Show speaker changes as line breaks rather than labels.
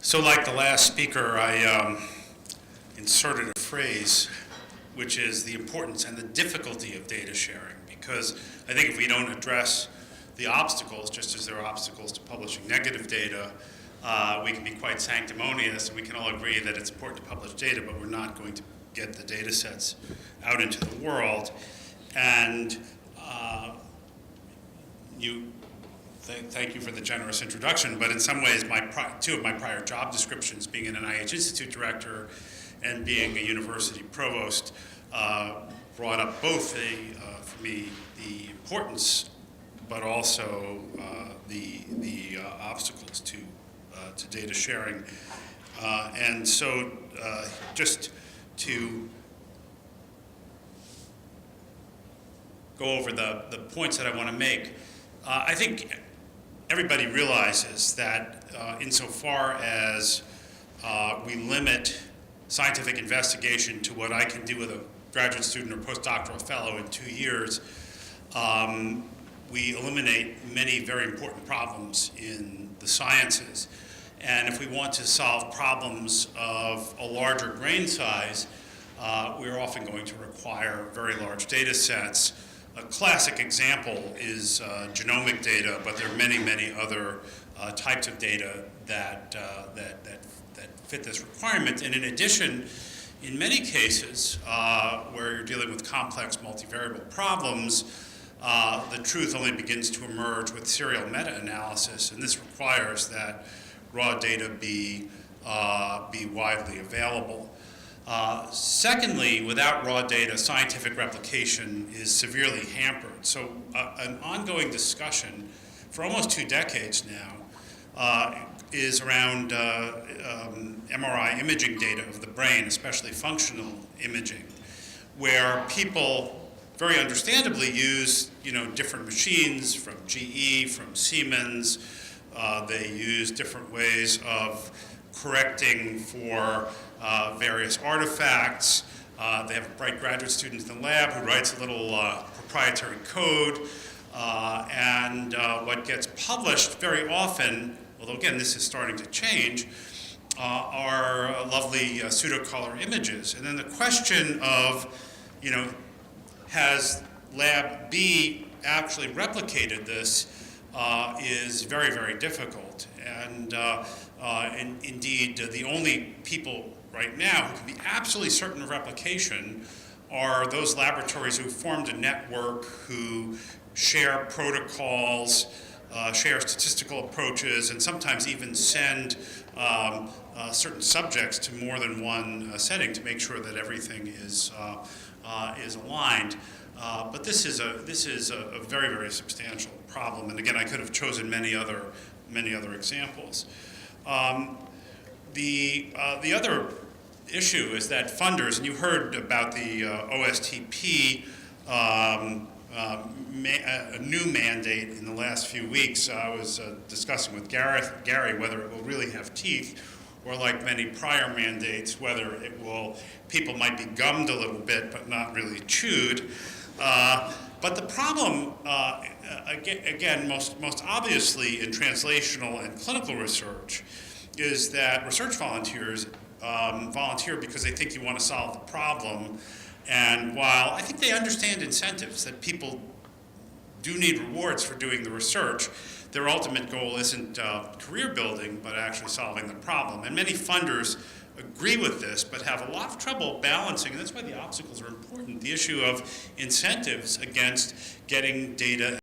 So like the last speaker, I inserted a phrase, which is the importance and the difficulty of data sharing, because I think if we don't address the obstacles, just as there are obstacles to publishing negative data, we can be quite sanctimonious, and we can all agree that it's important to publish data, but we're not going to get the data sets out into the world. And thank you for the generous introduction, but in some ways, two of my prior job descriptions, being an NIH Institute director and being a university provost, brought up both, for me, the importance, but also the obstacles to data sharing. And so just to go over the points that I want to make, I think everybody realizes that insofar as we limit scientific investigation to what I can do with a graduate student or postdoctoral fellow in 2 years, we eliminate many very important problems in the sciences. And if we want to solve problems of a larger grain size, we're often going to require very large data sets. A classic example is genomic data, but there are many, many other types of data that fit this requirement. And in addition, in many cases where you're dealing with complex multivariable problems, the truth only begins to emerge with serial meta-analysis, and this requires that raw data be widely available. Secondly, without raw data, scientific replication is severely hampered. So an ongoing discussion for almost 2 decades now is around MRI imaging data of the brain, especially functional imaging, where people very understandably use different machines from GE, from Siemens. They use different ways of correcting for various artifacts. They have a bright graduate student in the lab who writes a little proprietary code. And what gets published very often, although again this is starting to change, are lovely pseudo-color images. And then the question of, has lab B actually replicated this is very, very difficult. And indeed, the only people right now who can be absolutely certain of replication are those laboratories who formed a network, who share protocols, share statistical approaches, and sometimes even send certain subjects to more than one setting to make sure that everything is aligned. But this is a very, very substantial problem. And again, I could have chosen many other examples. The other issue is that funders, and you heard about the OSTP, a new mandate in the last few weeks. I was discussing with Gary whether it will really have teeth, or like many prior mandates, whether people might be gummed a little bit but not really chewed. But the problem, again, most obviously in translational and clinical research, is that research volunteers volunteer because they think you want to solve the problem. And while I think they understand incentives, that people do need rewards for doing the research, their ultimate goal isn't career building, but actually solving the problem. And many funders agree with this, but have a lot of trouble balancing, and that's why the obstacles are important, the issue of incentives against getting data